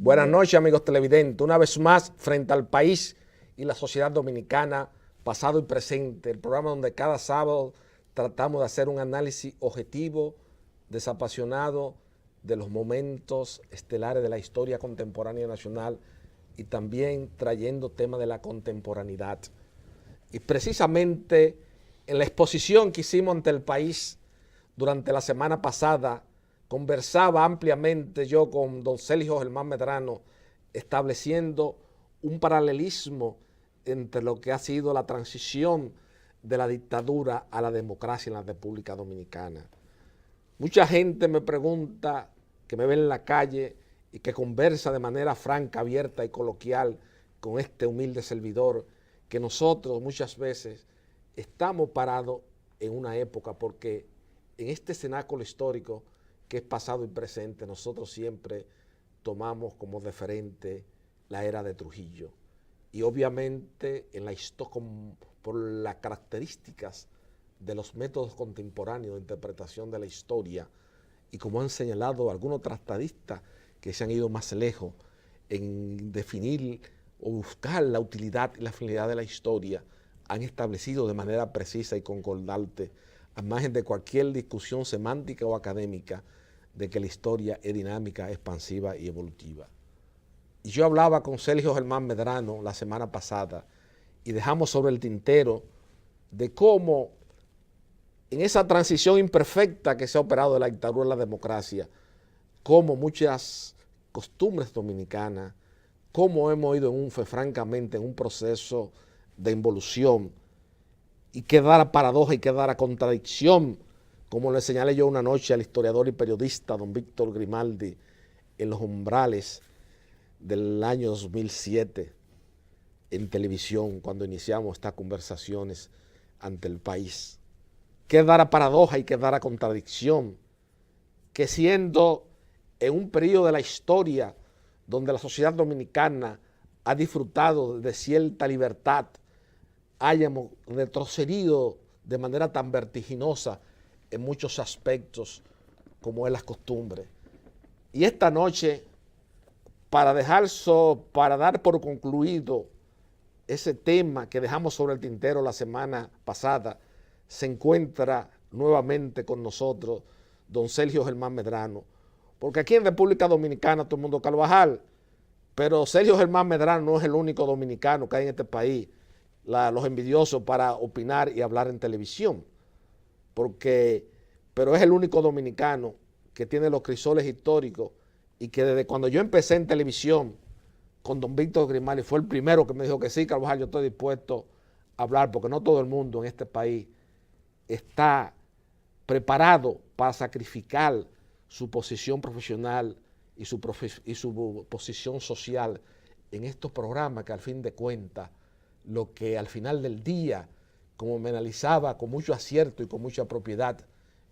Buenas noches, amigos televidentes. Una vez más, frente al país y la sociedad dominicana, pasado y presente, el programa donde cada sábado tratamos de hacer un análisis objetivo, desapasionado de los momentos estelares de la historia contemporánea nacional y también trayendo temas de la contemporaneidad. Y precisamente en la exposición que hicimos ante el país durante la semana pasada, conversaba ampliamente yo con don Sergio Germán Medrano, estableciendo un paralelismo entre lo que ha sido la transición de la dictadura a la democracia en la República Dominicana. Mucha gente me pregunta, que me ve en la calle y que conversa de manera franca, abierta y coloquial con este humilde servidor, que nosotros muchas veces estamos parados en una época, porque en este cenáculo histórico que es pasado y presente, nosotros siempre tomamos como referente la era de Trujillo. Y obviamente por las características de los métodos contemporáneos de interpretación de la historia, y como han señalado algunos tratadistas que se han ido más lejos en definir o buscar la utilidad y la finalidad de la historia, han establecido de manera precisa y concordante, al margen de cualquier discusión semántica o académica, de que la historia es dinámica, expansiva y evolutiva. Y yo hablaba con Sergio Germán Medrano la semana pasada y dejamos sobre el tintero de cómo en esa transición imperfecta que se ha operado de la dictadura a la democracia, cómo muchas costumbres dominicanas, cómo hemos ido francamente en un proceso de involución, y que da la paradoja y que da la contradicción, como le señalé yo una noche al historiador y periodista don Víctor Grimaldi en los umbrales del año 2007 en televisión, cuando iniciamos estas conversaciones ante el país. Que da la paradoja y que da la contradicción, que siendo en un periodo de la historia donde la sociedad dominicana ha disfrutado de cierta libertad, hayamos retrocedido de manera tan vertiginosa en muchos aspectos como es la costumbre. Y esta noche, para dar por concluido ese tema que dejamos sobre el tintero la semana pasada, se encuentra nuevamente con nosotros don Sergio Germán Medrano, porque aquí en República Dominicana todo el mundo Carvajal, pero Sergio Germán Medrano no es el único dominicano que hay en este país, los envidiosos para opinar y hablar en televisión, pero es el único dominicano que tiene los crisoles históricos, y que desde cuando yo empecé en televisión con don Víctor Grimaldi fue el primero que me dijo que sí, Carvajal, yo estoy dispuesto a hablar, porque no todo el mundo en este país está preparado para sacrificar su posición profesional y su posición social en estos programas que al fin de cuentas, lo que al final del día, como me analizaba con mucho acierto y con mucha propiedad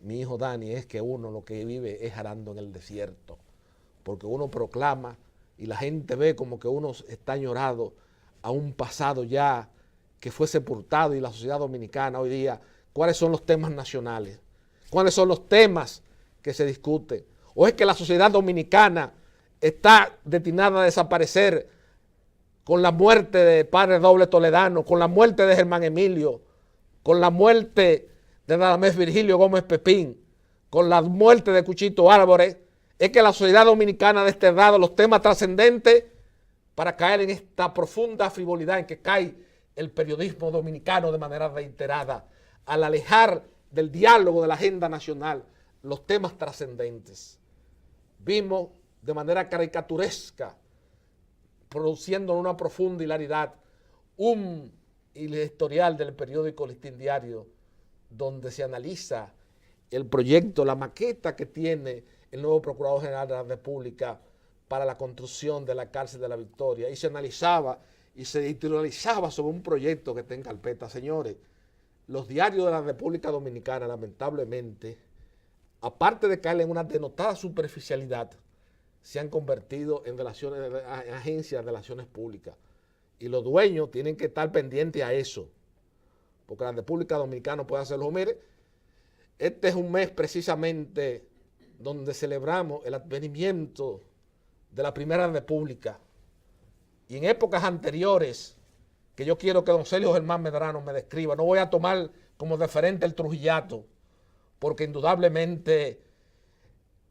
mi hijo Dani, es que uno lo que vive es arando en el desierto, porque uno proclama y la gente ve como que uno está añorado a un pasado ya que fue sepultado, y la sociedad dominicana hoy día, ¿cuáles son los temas nacionales? ¿Cuáles son los temas que se discuten? ¿O es que la sociedad dominicana está destinada a desaparecer con la muerte de Padre Doble Toledano, con la muerte de Germán Emilio, con la muerte de Radamés Virgilio Gómez Pepín, con la muerte de Cuchito Álvarez? Es que la sociedad dominicana ha desterrado los temas trascendentes para caer en esta profunda frivolidad en que cae el periodismo dominicano de manera reiterada, al alejar del diálogo de la agenda nacional los temas trascendentes. Vimos de manera caricaturesca, produciendo una profunda hilaridad, un editorial del periódico Listín Diario, donde se analiza el proyecto, la maqueta que tiene el nuevo Procurador General de la República para la construcción de la cárcel de la Victoria, y se analizaba y se editorializaba sobre un proyecto que está en carpeta. Señores, los diarios de la República Dominicana, lamentablemente, aparte de caer en una denotada superficialidad, se han convertido en agencias de relaciones públicas, y los dueños tienen que estar pendientes a eso, porque la República Dominicana puede hacerlo. Mire, este es un mes precisamente donde celebramos el advenimiento de la Primera República y en épocas anteriores, que yo quiero que don Sergio Germán Medrano me describa, no voy a tomar como referente el trujillato, porque indudablemente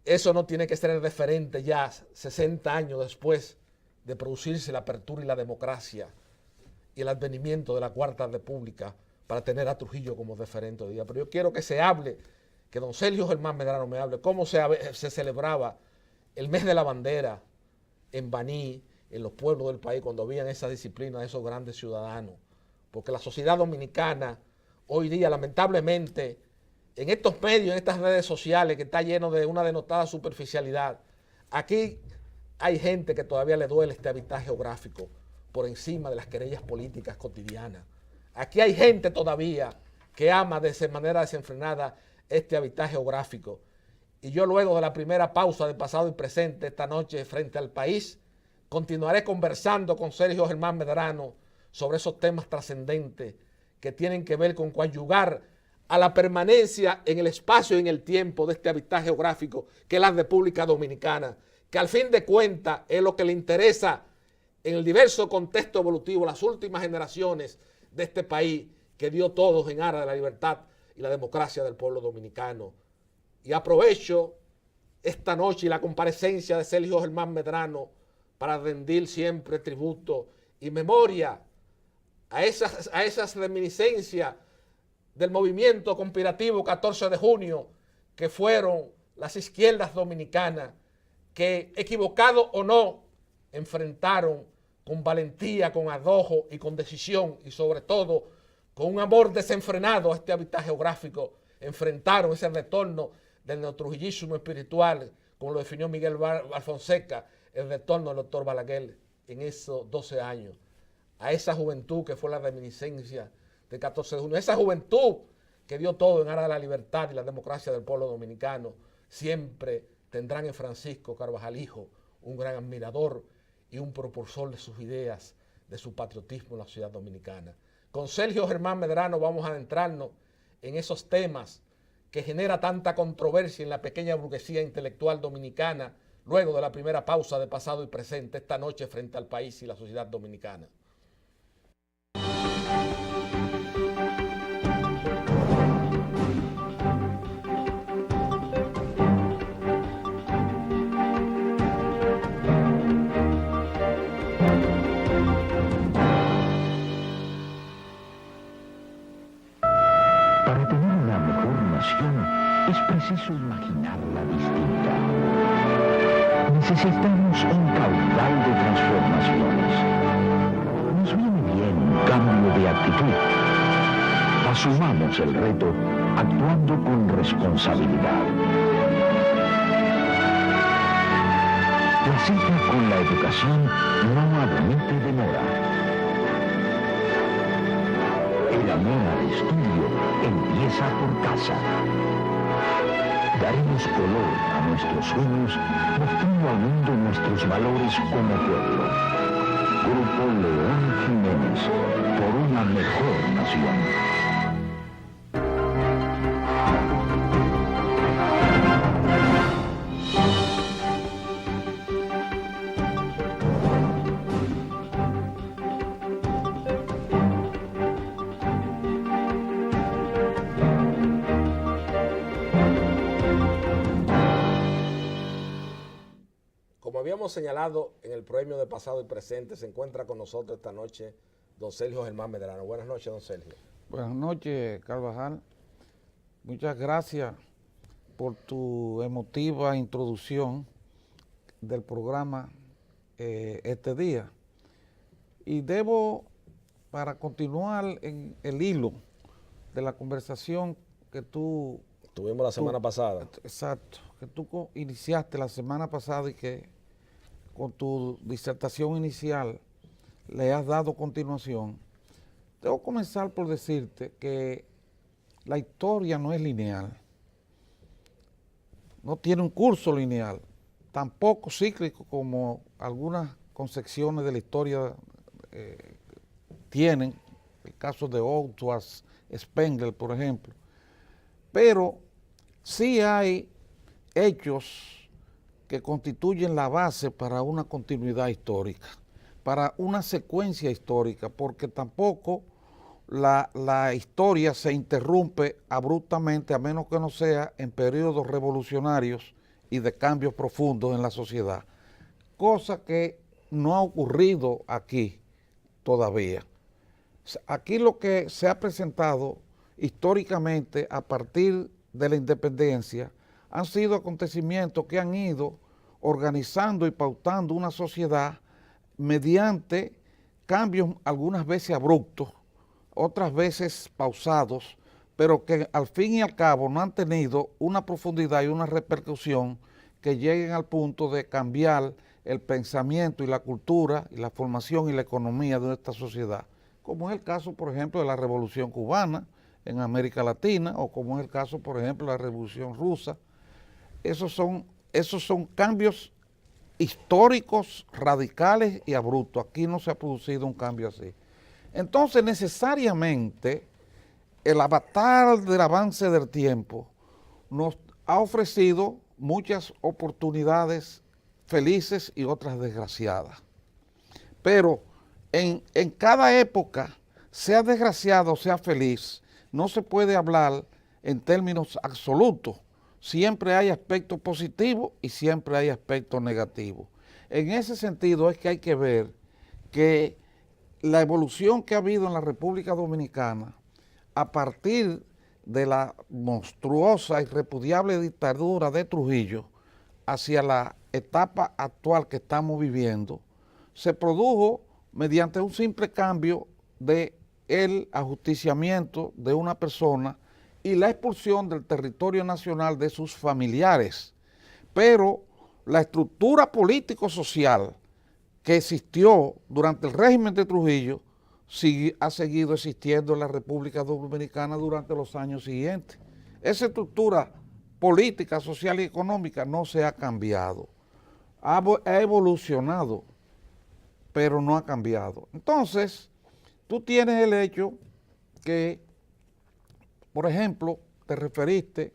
eso no tiene que ser el referente ya 60 años después de producirse la apertura y la democracia y el advenimiento de la Cuarta República para tener a Trujillo como referente hoy día. Pero yo quiero que se hable, que don Sergio Germán Medrano me hable cómo se celebraba el mes de la bandera en Baní, en los pueblos del país, cuando habían esa disciplina de esos grandes ciudadanos. Porque la sociedad dominicana hoy día, lamentablemente, en estos medios, en estas redes sociales que está lleno de una denotada superficialidad, aquí hay gente que todavía le duele este hábitat geográfico por encima de las querellas políticas cotidianas. Aquí hay gente todavía que ama de manera desenfrenada este hábitat geográfico. Y yo luego de la primera pausa de pasado y presente esta noche frente al país, continuaré conversando con Sergio Germán Medrano sobre esos temas trascendentes que tienen que ver con coadyuvar a la permanencia en el espacio y en el tiempo de este hábitat geográfico que es la República Dominicana, que al fin de cuentas es lo que le interesa en el diverso contexto evolutivo, las últimas generaciones de este país que dio todos en aras de la libertad y la democracia del pueblo dominicano. Y aprovecho esta noche y la comparecencia de Sergio Germán Medrano para rendir siempre tributo y memoria a esas reminiscencias del movimiento conspirativo 14 de junio, que fueron las izquierdas dominicanas, que equivocado o no, enfrentaron con valentía, con arrojo y con decisión, y sobre todo con un amor desenfrenado a este hábitat geográfico, enfrentaron ese retorno del neotrujillismo espiritual, como lo definió Miguel Alfonseca, el retorno del doctor Balaguer en esos 12 años, a esa juventud que fue la reminiscencia del 14 de junio, esa juventud que dio todo en aras de la libertad y la democracia del pueblo dominicano. Siempre tendrán en Francisco Carvajal Hijo un gran admirador y un propulsor de sus ideas, de su patriotismo en la sociedad dominicana. Con Sergio Germán Medrano vamos a adentrarnos en esos temas que genera tanta controversia en la pequeña burguesía intelectual dominicana, luego de la primera pausa de pasado y presente esta noche frente al país y la sociedad dominicana. Para tener una mejor nación es preciso imaginarla distinta. Necesitamos un caudal de transformaciones. Nos viene bien un cambio de actitud. Asumamos el reto actuando con responsabilidad. La cita con la educación no admite demora. El amor al estudio empieza por casa. Daremos color a nuestros sueños, mostrando al mundo nuestros valores como pueblo. Grupo León Jiménez, por una mejor nación. Como habíamos señalado en el premio de pasado y presente, se encuentra con nosotros esta noche don Sergio Germán Medrano. Buenas noches, don Sergio. Buenas noches, Carvajal. Muchas gracias por tu emotiva introducción del programa este día. Y para continuar en el hilo de la conversación que tú... Tuvimos la semana pasada. Exacto, que tú iniciaste la semana pasada y que con tu disertación inicial le has dado continuación. Debo comenzar por decirte que la historia no es lineal, no tiene un curso lineal, tampoco cíclico como algunas concepciones de la historia tienen, el caso de Otto Spengler, por ejemplo, pero sí hay hechos que constituyen la base para una continuidad histórica, para una secuencia histórica, porque tampoco la historia se interrumpe abruptamente, a menos que no sea en periodos revolucionarios y de cambios profundos en la sociedad, cosa que no ha ocurrido aquí todavía. Aquí lo que se ha presentado históricamente a partir de la independencia han sido acontecimientos que han ido organizando y pautando una sociedad mediante cambios algunas veces abruptos, otras veces pausados, pero que al fin y al cabo no han tenido una profundidad y una repercusión que lleguen al punto de cambiar el pensamiento y la cultura y la formación y la economía de nuestra sociedad, como es el caso, por ejemplo, de la Revolución Cubana en América Latina, o como es el caso, por ejemplo, de la Revolución Rusa. Esos son cambios históricos, radicales y abruptos. Aquí no se ha producido un cambio así. Entonces, necesariamente, el avatar del avance del tiempo nos ha ofrecido muchas oportunidades felices y otras desgraciadas. Pero en cada época, sea desgraciado o sea feliz, no se puede hablar en términos absolutos. Siempre hay aspectos positivos y siempre hay aspectos negativos. En ese sentido es que hay que ver que la evolución que ha habido en la República Dominicana a partir de la monstruosa y repudiable dictadura de Trujillo hacia la etapa actual que estamos viviendo, se produjo mediante un simple cambio de el ajusticiamiento de una persona y la expulsión del territorio nacional de sus familiares. Pero la estructura político-social que existió durante el régimen de Trujillo ha seguido existiendo en la República Dominicana durante los años siguientes. Esa estructura política, social y económica no se ha cambiado, ha evolucionado, pero no ha cambiado. Entonces, tú tienes el hecho que, por ejemplo, te referiste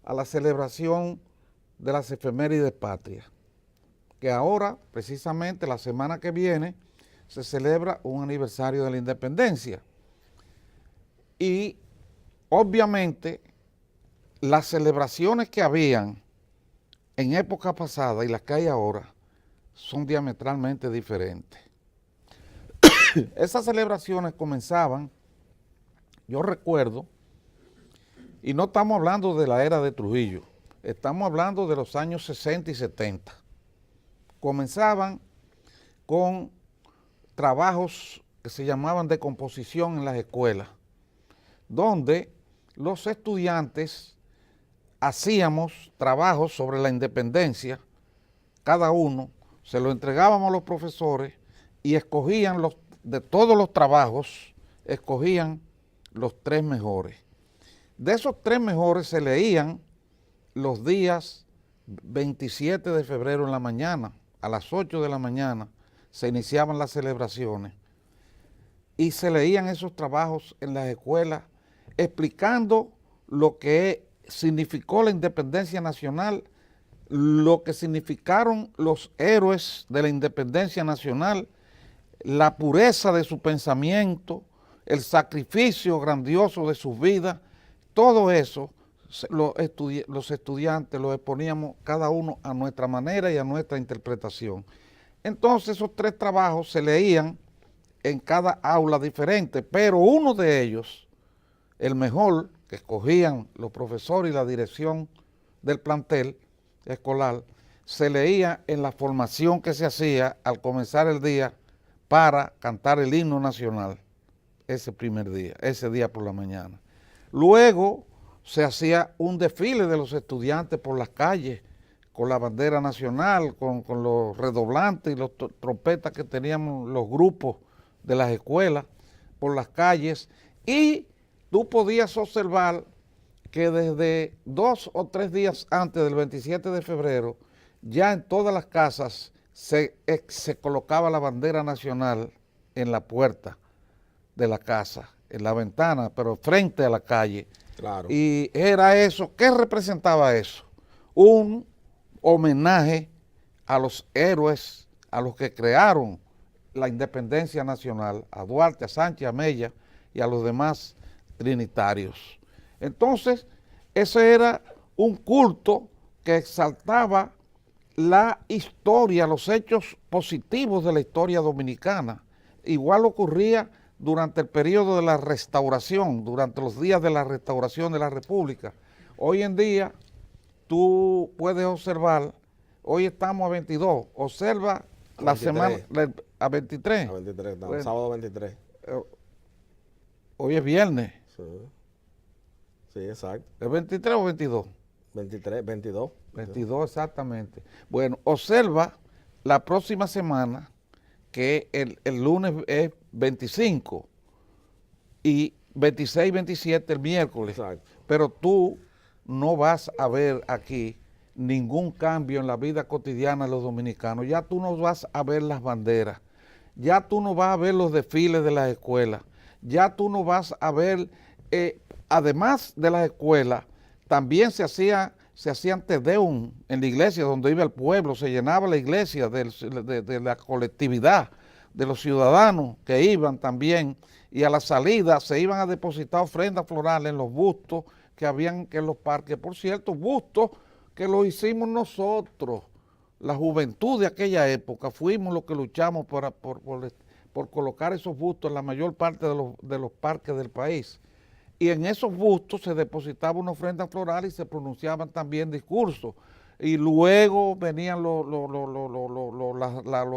a la celebración de las efemérides patrias, que ahora, precisamente la semana que viene, se celebra un aniversario de la independencia. Y obviamente las celebraciones que habían en época pasada y las que hay ahora son diametralmente diferentes. Esas celebraciones comenzaban, yo recuerdo, y no estamos hablando de la era de Trujillo, estamos hablando de los años 60 y 70. Comenzaban con trabajos que se llamaban de composición en las escuelas, donde los estudiantes hacíamos trabajos sobre la independencia, cada uno, se lo entregábamos a los profesores y escogían de todos los trabajos, escogían los 3 mejores. De esos 3 mejores se leían los días 27 de febrero en la mañana, a las 8 de la mañana, se iniciaban las celebraciones y se leían esos trabajos en las escuelas explicando lo que significó la independencia nacional, lo que significaron los héroes de la independencia nacional, la pureza de su pensamiento, el sacrificio grandioso de sus vidas. Todo eso los estudiantes lo exponíamos cada uno a nuestra manera y a nuestra interpretación. Entonces esos 3 trabajos se leían en cada aula diferente, pero uno de ellos, el mejor, que escogían los profesores y la dirección del plantel escolar, se leía en la formación que se hacía al comenzar el día para cantar el himno nacional ese primer día, ese día por la mañana. Luego se hacía un desfile de los estudiantes por las calles, con la bandera nacional, con los redoblantes y los trompetas que teníamos los grupos de las escuelas por las calles, y tú podías observar que desde 2 o 3 días antes del 27 de febrero, ya en todas las casas se colocaba la bandera nacional en la puerta de la casa, en la ventana, pero frente a la calle. Claro. Y era eso, ¿qué representaba eso? Un homenaje a los héroes, a los que crearon la independencia nacional, a Duarte, a Sánchez, a Mella y a los demás trinitarios. Entonces, ese era un culto que exaltaba la historia, los hechos positivos de la historia dominicana. Igual ocurría durante el periodo de la restauración, durante los días de la restauración de la República. Hoy en día, tú puedes observar, hoy estamos a 22, observa la 23. semana, a 23. A 23, no, Bueno. sábado 23. Hoy es viernes, Sí. Sí, exacto. ¿es 23 o 22? 23, 22. 22 exactamente. Bueno, observa la próxima semana, que el lunes es 25 y 26 y 27 el miércoles. Exacto. Pero tú no vas a ver aquí ningún cambio en la vida cotidiana de los dominicanos. Ya tú no vas a ver las banderas, ya tú no vas a ver los desfiles de las escuelas, ya tú no vas a ver, además de las escuelas, también se hacían tedeum en la iglesia donde iba el pueblo, se llenaba la iglesia de la colectividad, de los ciudadanos que iban también, y a la salida se iban a depositar ofrendas florales en los bustos que habían en los parques. Por cierto, bustos que los hicimos nosotros, la juventud de aquella época, fuimos los que luchamos por colocar esos bustos en la mayor parte de los parques del país. Y en esos bustos se depositaba una ofrenda floral y se pronunciaban también discursos. Y luego venían lo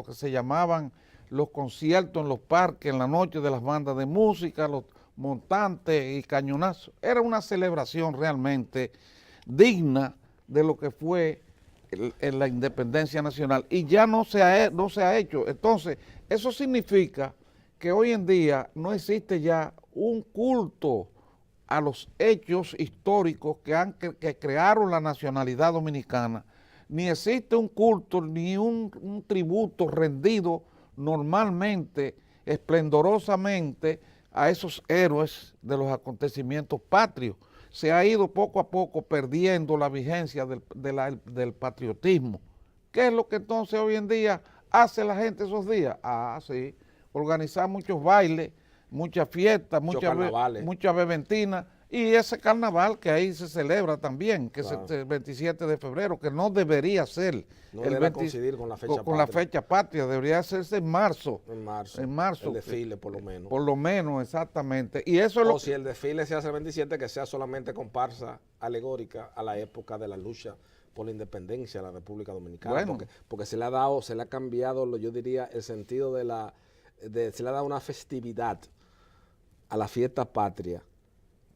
que se llamaban los conciertos en los parques, en la noche de las bandas de música, los montantes y cañonazos. Era una celebración realmente digna de lo que fue la independencia nacional. Y ya no se ha hecho. Entonces, eso significa que hoy en día no existe ya un culto a los hechos históricos que crearon la nacionalidad dominicana, ni existe un culto, ni un tributo rendido normalmente, esplendorosamente, a esos héroes de los acontecimientos patrios. Se ha ido poco a poco perdiendo la vigencia del patriotismo. ¿Qué es lo que entonces hoy en día hace la gente esos días? Ah, sí, organizar muchos bailes, muchas fiestas, muchas bebentinas, y ese carnaval que ahí se celebra también, que Claro. es el 27 de febrero, que no debería ser No el debería coincidir con la fecha con la patria. fecha patria, debería hacerse en marzo. En marzo. En marzo. El desfile, por lo menos. Por lo menos, exactamente. Y eso es O lo si el desfile se hace el 27, que sea solamente comparsa alegórica a la época de la lucha por la independencia de la República Dominicana. Bueno. Porque se le ha cambiado, yo diría, el sentido se le ha dado una festividad a la fiesta patria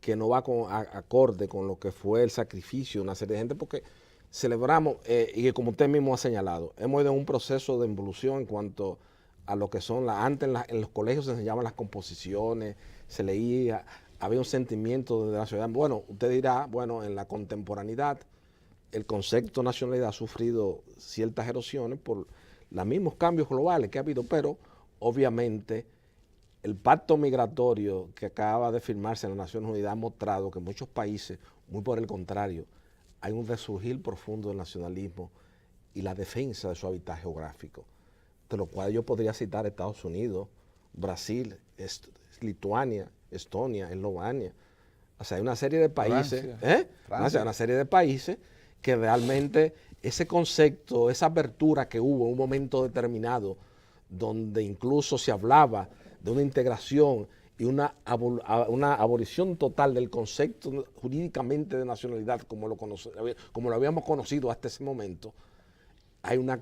que no va acorde con lo que fue el sacrificio de una serie de gente, porque celebramos, y que como usted mismo ha señalado, hemos ido en un proceso de involución en cuanto a lo que son antes en los colegios se enseñaban las composiciones, se leía, había un sentimiento de la ciudad. Bueno, usted dirá, bueno, en la contemporaneidad el concepto de nacionalidad ha sufrido ciertas erosiones por los mismos cambios globales que ha habido, pero obviamente el pacto migratorio que acaba de firmarse en las Naciones Unidas ha mostrado que en muchos países, muy por el contrario, hay un resurgir profundo del nacionalismo y la defensa de su hábitat geográfico, de lo cual yo podría citar Estados Unidos, Brasil, Lituania, Estonia, Eslovenia. O sea, hay una serie de países, Francia. Una serie de países que realmente ese concepto, esa apertura que hubo en un momento determinado, donde incluso se hablaba de una integración y una abolición total del concepto jurídicamente de nacionalidad como lo habíamos conocido hasta ese momento, hay una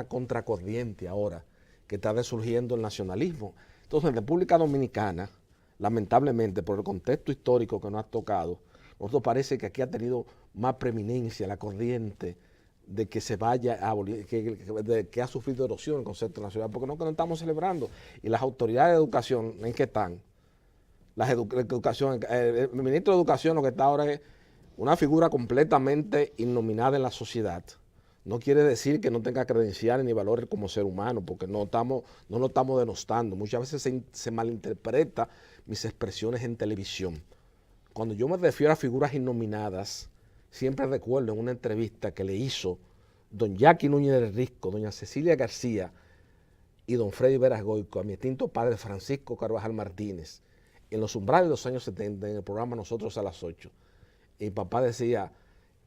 contracorriente ahora que está resurgiendo el nacionalismo. Entonces, en República Dominicana, lamentablemente, por el contexto histórico que nos ha tocado, nosotros parece que aquí ha tenido más preeminencia la corriente de que se vaya a abolir, que ha sufrido erosión el concepto de nacionalidad, porque no estamos celebrando. Y las autoridades de educación, ¿en qué están? El ministro de Educación lo que está ahora es una figura completamente innominada en la sociedad. No quiere decir que no tenga credenciales ni valores como ser humano, porque no lo estamos denostando. Muchas veces se malinterpreta mis expresiones en televisión. Cuando yo me refiero a figuras innominadas, siempre recuerdo en una entrevista que le hizo don Jackie Núñez del Risco, doña Cecilia García y don Freddy Veras Goico, a mi extinto padre Francisco Carvajal Martínez, en los umbrales de los años 70, en el programa Nosotros a las 8. Y mi papá decía,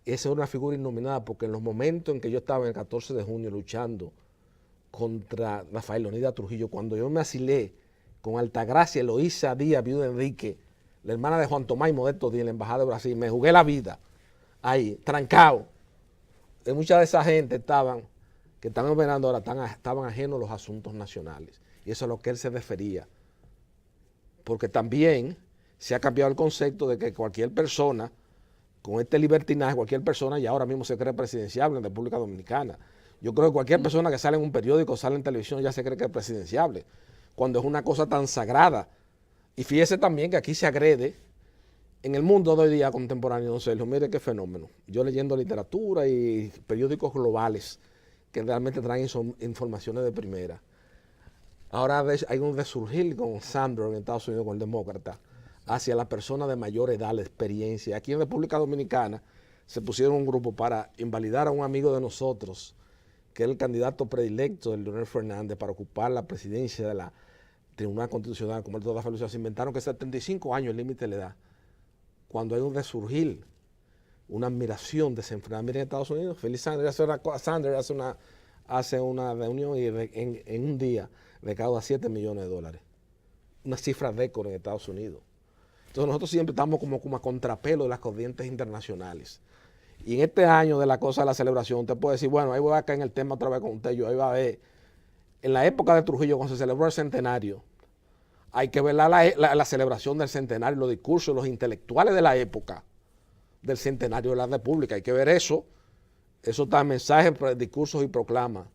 esa es una figura innominada, porque en los momentos en que yo estaba en el 14 de junio luchando contra Rafael Leonidas Trujillo, cuando yo me asilé con Altagracia Eloísa Díaz, viuda de Enrique, la hermana de Juan Tomás y Modesto Díaz, en la embajada de Brasil, me jugué la vida ahí, trancado. Y mucha de esa gente que están operando ahora, estaban ajenos a los asuntos nacionales. Y eso es a lo que él se refería. Porque también se ha cambiado el concepto de que cualquier persona, con este libertinaje, cualquier persona ya ahora mismo se cree presidenciable en República Dominicana. Yo creo que cualquier persona que sale en un periódico, sale en televisión, ya se cree que es presidenciable, cuando es una cosa tan sagrada. Y fíjese también que aquí se agrede en el mundo de hoy día contemporáneo, don Sergio, mire qué fenómeno. Yo leyendo literatura y periódicos globales que realmente traen informaciones de primera. Ahora hay un resurgir con Sanders en Estados Unidos, con el demócrata, hacia la persona de mayor edad, la experiencia. Aquí en República Dominicana se pusieron un grupo para invalidar a un amigo de nosotros, que es el candidato predilecto del Leonel Fernández para ocupar la presidencia de la Tribunal Constitucional, como el toda Felucia. Se inventaron que 75 años el límite le da. Cuando hay un resurgir, una admiración desenfrenada. Miren, en Estados Unidos, Feliz Sanders hace una reunión y en un día recauda $7 millones. Una cifra récord en Estados Unidos. Entonces nosotros siempre estamos como a contrapelo de las corrientes internacionales. Y en este año de la cosa de la celebración, usted puede decir, bueno, ahí voy a caer en el tema otra vez con usted, yo ahí va a ver. En la época de Trujillo, cuando se celebró el centenario, hay que ver la celebración del centenario, los discursos, los intelectuales de la época del centenario de la República. Hay que ver eso. Eso está en mensajes, discursos y proclamas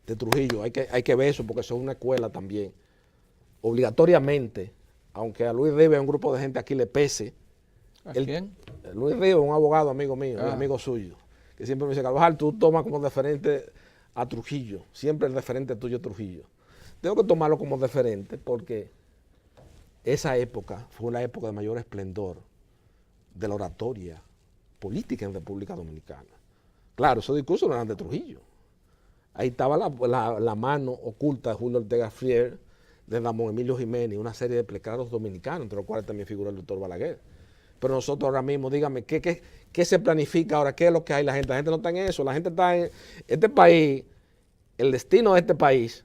de Trujillo. Hay que ver eso porque eso es una escuela también. Obligatoriamente, aunque a Luis Rivas, un grupo de gente aquí le pese. ¿A quién? Luis Rivas, un abogado amigo mío, amigo suyo, que siempre me dice, Carvajal, tú tomas como referente a Trujillo, siempre el referente tuyo es Trujillo. Tengo que tomarlo como referente porque esa época fue la época de mayor esplendor de la oratoria política en República Dominicana. Claro, esos discursos no eran de Trujillo. Ahí estaba la mano oculta de Julio Ortega Frier, de Ramón Emilio Jiménez, una serie de plecados dominicanos, entre los cuales también figura el doctor Balaguer. Pero nosotros ahora mismo, dígame, ¿qué se planifica ahora? ¿Qué es lo que hay? La gente no está en eso. La gente está en este país, el destino de este país.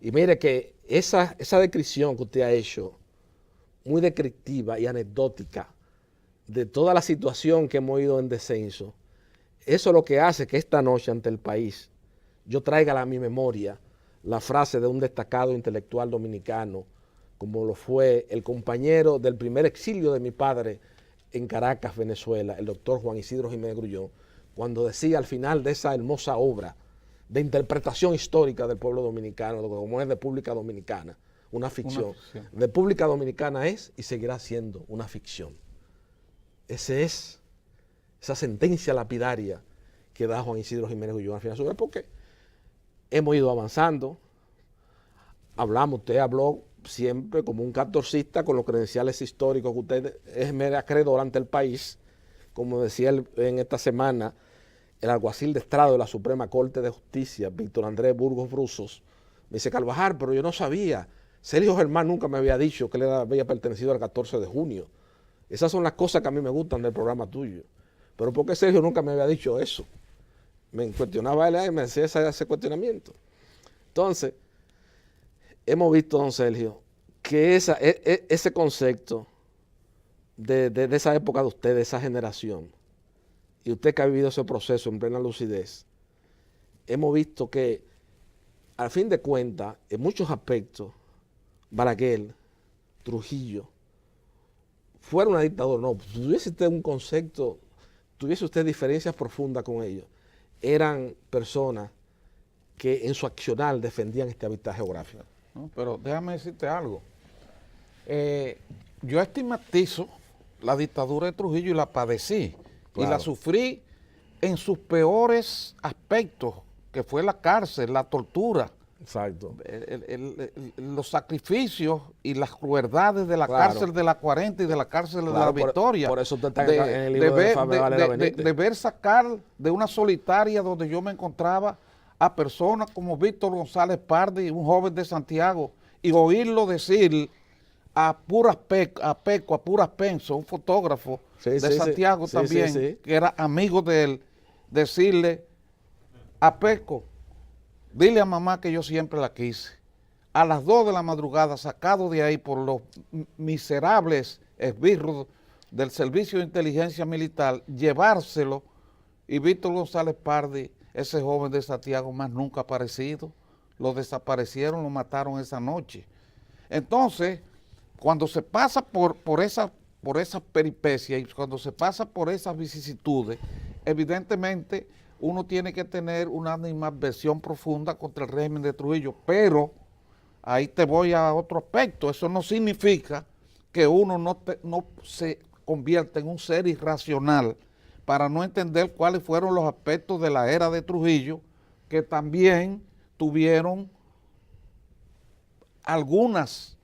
Y mire que esa descripción que usted ha hecho, muy descriptiva y anecdótica, de toda la situación que hemos ido en descenso, eso es lo que hace que esta noche ante el país yo traiga a mi memoria la frase de un destacado intelectual dominicano, como lo fue el compañero del primer exilio de mi padre en Caracas, Venezuela, el doctor Juan Isidro Jiménez Grullón, cuando decía al final de esa hermosa obra de interpretación histórica del pueblo dominicano, como es República Dominicana, una ficción. República Dominicana es y seguirá siendo una ficción. Esa sentencia lapidaria que da Juan Isidro Jiménez Grullón al final sobre, porque hemos ido avanzando, usted habló siempre como un catorcista con los credenciales históricos que usted es mero acreedor ante el país, como decía en esta semana el alguacil de estrado de la Suprema Corte de Justicia, Víctor Andrés Burgos Brusos, me dice, Carvajal, pero yo no sabía, Sergio Germán nunca me había dicho que él había pertenecido al 14 de junio. Esas son las cosas que a mí me gustan del programa tuyo. Pero ¿por qué Sergio nunca me había dicho eso? Me cuestionaba él y me hacía ese cuestionamiento. Entonces, hemos visto, don Sergio, que ese concepto de esa época de usted, de esa generación, y usted que ha vivido ese proceso en plena lucidez, hemos visto que, al fin de cuentas, en muchos aspectos, Balaguer, Trujillo, fuera una dictadura, no, tuviese usted un concepto, tuviese usted diferencias profundas con ellos, eran personas que en su accionar defendían esta hábitat geográfica. No, pero déjame decirte algo. Yo estigmatizo la dictadura de Trujillo y la padecí. Claro. Y la sufrí en sus peores aspectos, que fue la cárcel, la tortura. Exacto. Los sacrificios y las crueldades de la Claro. cárcel de la 40 y de la cárcel de la Claro, Victoria. por eso usted está en el libro de Fabián Valera Benítez. de ver sacar de una solitaria donde yo me encontraba a personas como Víctor González Pardi, un joven de Santiago, y oírlo decir a puras penso, un fotógrafo Sí, de sí, sí. Santiago Sí, también, sí, sí. que era amigo de él, decirle a Peco, dile a mamá que yo siempre la quise. A las 2 de la madrugada, sacado de ahí por los miserables esbirros del Servicio de Inteligencia Militar, llevárselo, y Víctor González Pardi, ese joven de Santiago, más nunca aparecido, lo desaparecieron, lo mataron esa noche. Entonces, cuando se pasa por esa peripecia y cuando se pasa por esas vicisitudes, evidentemente uno tiene que tener una animadversión profunda contra el régimen de Trujillo, pero ahí te voy a otro aspecto. Eso no significa que uno no se convierta en un ser irracional para no entender cuáles fueron los aspectos de la era de Trujillo, que también tuvieron algunas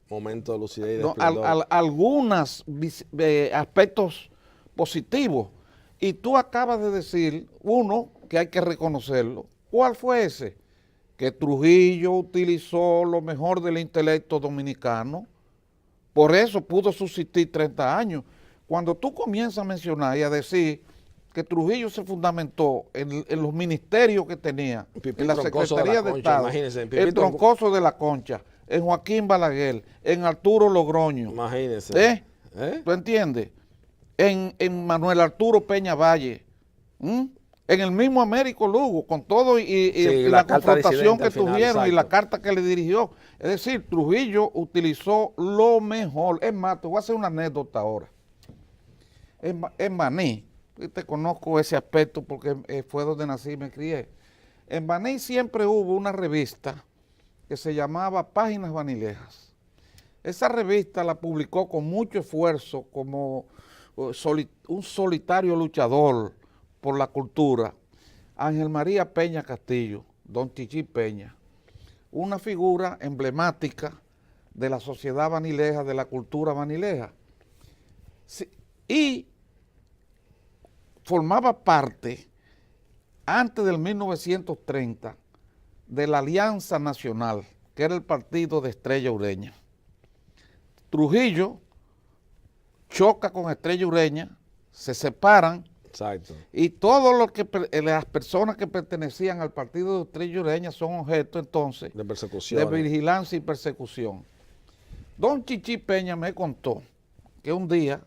Momento de lucidez y de no, esplendor. algunos aspectos positivos. Y tú acabas de decir, uno, que hay que reconocerlo. ¿Cuál fue ese? Que Trujillo utilizó lo mejor del intelecto dominicano, por eso pudo subsistir 30 años. Cuando tú comienzas a mencionar y a decir que Trujillo se fundamentó en los ministerios que tenía, Pipí en la Troncoso de la Secretaría de Concha, Estado, imagínense, en Pipí el Troncoso de la Concha, en Joaquín Balaguer, en Arturo Logroño, Imagínense. ¿tú entiendes? En Manuel Arturo Peña Valle, en el mismo Américo Lugo, con todo y la carta confrontación disidente que al final, tuvieron y la exacto. carta que le dirigió. Es decir, Trujillo utilizó lo mejor. Es más, te voy a hacer una anécdota ahora. En Baní, y te conozco ese aspecto porque fue donde nací y me crié. En Baní siempre hubo una revista que se llamaba Páginas Banilejas. Esa revista la publicó con mucho esfuerzo como un solitario luchador por la cultura, Ángel María Peña Castillo, don Chichi Peña, una figura emblemática de la sociedad banileja, de la cultura banileja. Sí, y formaba parte, antes del 1930, de la Alianza Nacional, que era el partido de Estrella Ureña. Trujillo choca con Estrella Ureña, se separan, Exacto. y todos las personas que pertenecían al partido de Estrella Ureña son objeto entonces De persecución. de vigilancia y persecución. Don Chichi Peña me contó que un día,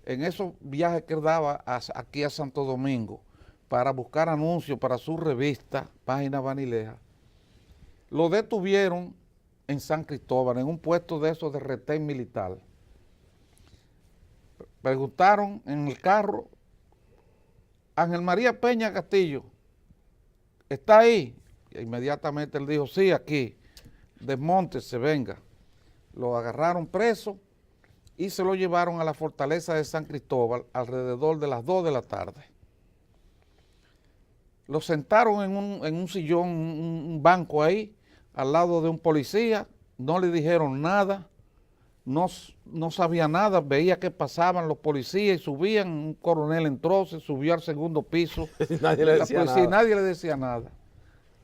en esos viajes que él daba aquí a Santo Domingo, para buscar anuncios para su revista, Página Banileja, lo detuvieron en San Cristóbal, en un puesto de esos de retén militar. Preguntaron en el carro, Ángel María Peña Castillo, ¿está ahí? Y inmediatamente él dijo, sí, aquí, desmóntese, venga. Lo agarraron preso y se lo llevaron a la fortaleza de San Cristóbal alrededor de las 2 de la tarde. Lo sentaron en un sillón, un banco ahí, al lado de un policía, no le dijeron nada, no sabía nada, veía que pasaban los policías y subían, un coronel entró, se subió al segundo piso, Nadie le decía nada. nadie le decía nada.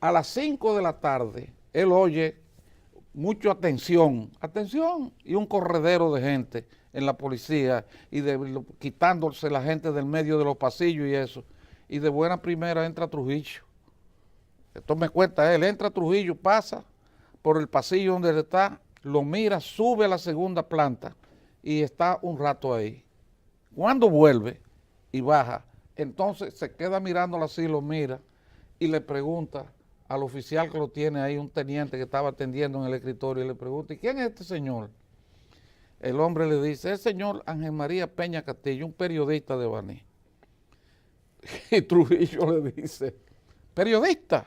A las 5 de la tarde, él oye mucha atención, y un corredero de gente en la policía, y quitándose la gente del medio de los pasillos y eso, y de buena primera entra Trujillo. Esto me cuenta él, entra Trujillo, pasa por el pasillo donde él está, lo mira, sube a la segunda planta y está un rato ahí. Cuando vuelve y baja, entonces se queda mirándolo así, lo mira y le pregunta al oficial que lo tiene ahí, un teniente que estaba atendiendo en el escritorio, y le pregunta, ¿y quién es este señor? El hombre le dice, el señor Ángel María Peña Castillo, un periodista de Baní. Y Trujillo le dice, ¿periodista?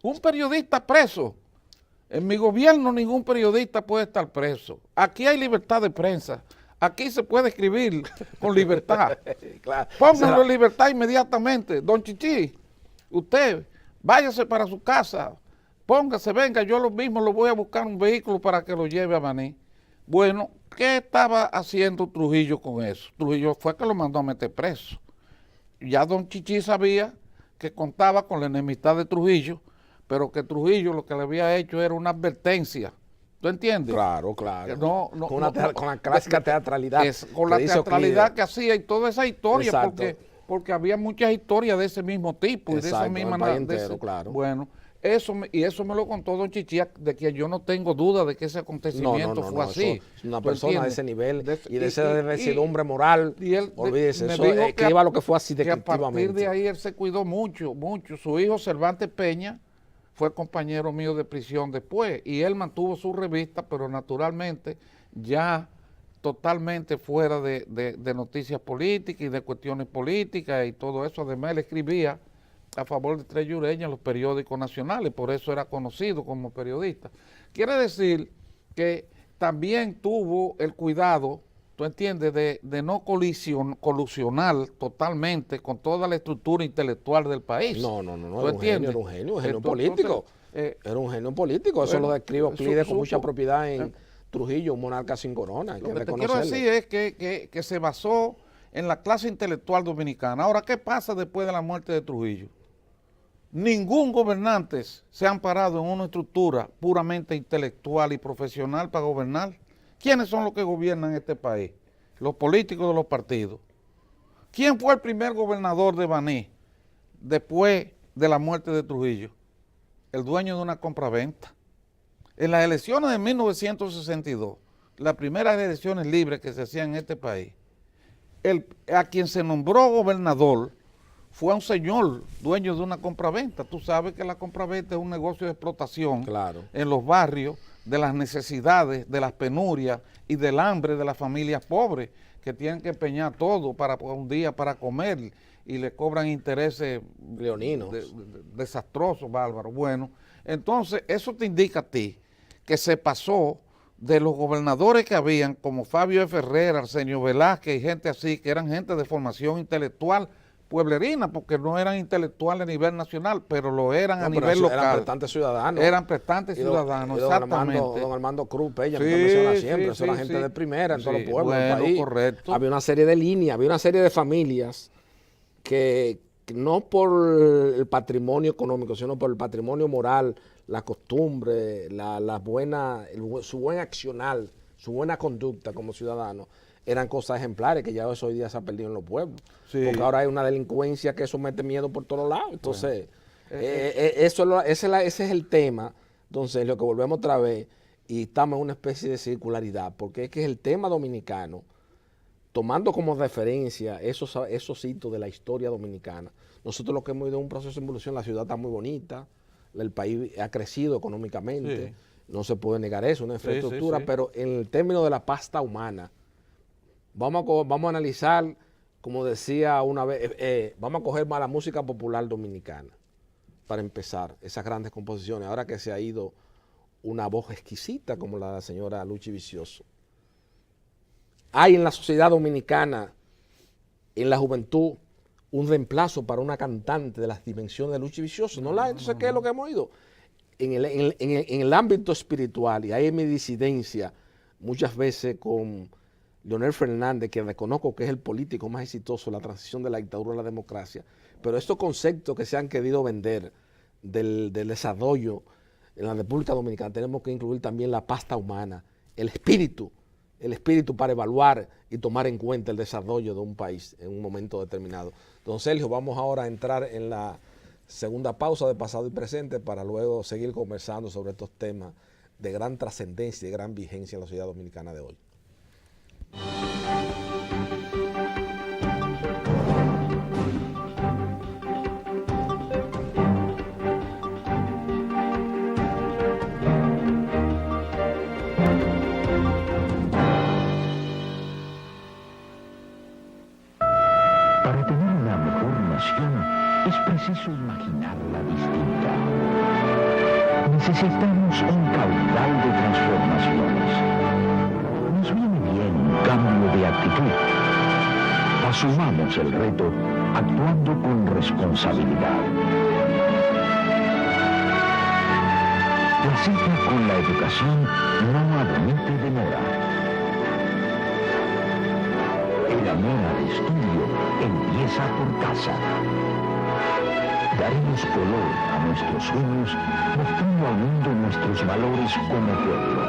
¿Un periodista preso? En mi gobierno ningún periodista puede estar preso. Aquí hay libertad de prensa. Aquí se puede escribir con libertad. Claro. Pónganlo en libertad inmediatamente. Don Chichi, usted váyase para su casa, póngase, venga, yo lo mismo lo voy a buscar un vehículo para que lo lleve a Baní. Bueno, ¿qué estaba haciendo Trujillo con eso? Trujillo fue que lo mandó a meter preso. Ya don Chichi sabía que contaba con la enemistad de Trujillo, pero que Trujillo lo que le había hecho era una advertencia. ¿Tú entiendes? Claro, claro. Con la clásica teatralidad. Con la teatralidad que hacía y toda esa historia, porque había muchas historias de ese mismo tipo. Exacto, y de esa misma el país entero, claro. Bueno, eso me lo contó don Chichi, de que yo no tengo duda de que ese acontecimiento fue así. Es una persona de ese nivel y de esa decidumbre y moral, olvídese, eso escriba lo que fue así definitivamente. A partir de ahí él se cuidó mucho, mucho. Su hijo Cervantes Peña fue compañero mío de prisión después, y él mantuvo su revista, pero naturalmente ya totalmente fuera de noticias políticas y de cuestiones políticas y todo eso. Además, él escribía a favor de Estrella Ureña en los periódicos nacionales, por eso era conocido como periodista. Quiere decir que también tuvo el cuidado, tú entiendes, de no colusionar totalmente con toda la estructura intelectual del país. No, era un genio político. Era un genio político, eso lo describe Euclides con mucha propiedad en Trujillo, un monarca sin corona. Lo que te quiero decir es que se basó en la clase intelectual dominicana. Ahora, ¿qué pasa después de la muerte de Trujillo? Ningún gobernante se ha amparado en una estructura puramente intelectual y profesional para gobernar. ¿Quiénes son los que gobiernan este país? Los políticos de los partidos. ¿Quién fue el primer gobernador de Baní después de la muerte de Trujillo? El dueño de una compraventa. En las elecciones de 1962, las primeras elecciones libres que se hacían en este país, a quien se nombró gobernador fue a un señor dueño de una compraventa. Tú sabes que la compraventa es un negocio de explotación en los barrios, de las necesidades, de las penurias y del hambre de las familias pobres que tienen que empeñar todo para un día para comer y le cobran intereses leoninos desastrosos, bárbaros. Bueno, entonces eso te indica a ti que se pasó de los gobernadores que habían, como Fabio F. Herrera, Arsenio Velázquez y gente así, que eran gente de formación intelectual pueblerina, porque no eran intelectuales a nivel nacional, pero lo eran a nivel local. Eran prestantes ciudadanos. Eran prestantes ciudadanos, exactamente. Don Armando Cruz Peña, que menciona siempre, eso era gente de primera en todos los pueblos del país. Correcto. Había una serie de líneas, había una serie de familias que no por el patrimonio económico, sino por el patrimonio moral, la costumbre, su buen accionar, su buena conducta como ciudadano, eran cosas ejemplares que ya eso hoy día se ha perdido en los pueblos. Sí. Porque ahora hay una delincuencia que eso mete miedo por todos lados. Entonces, ese es el tema. Entonces, lo que volvemos otra vez, y estamos en una especie de circularidad, porque es que es el tema dominicano, tomando como referencia esos hitos de la historia dominicana. Nosotros lo que hemos ido en un proceso de evolución, la ciudad está muy bonita, el país ha crecido económicamente, no se puede negar eso, una infraestructura, pero en el término de la pasta humana, vamos a analizar, como decía una vez, vamos a coger más la música popular dominicana, para empezar, esas grandes composiciones, ahora que se ha ido una voz exquisita como la de la señora Luchi Vicioso. Hay en la sociedad dominicana, en la juventud, un reemplazo para una cantante de las dimensiones de Luchi Vicioso. Entonces, ¿qué es lo que hemos oído? En el ámbito espiritual, y ahí en mi disidencia, muchas veces con Leonel Fernández, que reconozco que es el político más exitoso en la transición de la dictadura a la democracia, pero estos conceptos que se han querido vender del desarrollo en la República Dominicana, tenemos que incluir también la pasta humana, el espíritu para evaluar y tomar en cuenta el desarrollo de un país en un momento determinado. Don Sergio, vamos ahora a entrar en la segunda pausa de pasado y presente para luego seguir conversando sobre estos temas de gran trascendencia y de gran vigencia en la sociedad dominicana de hoy. Para tener una mejor nación es preciso imaginarla distinta. Necesitamos un caudal de transformaciones. Nos viene bien un cambio de actitud. Asumamos el reto actuando con responsabilidad. La cita con la educación no admite demora. El amor al estudio empieza por casa. Daremos color a nuestros sueños, mostrando al mundo nuestros valores como pueblo.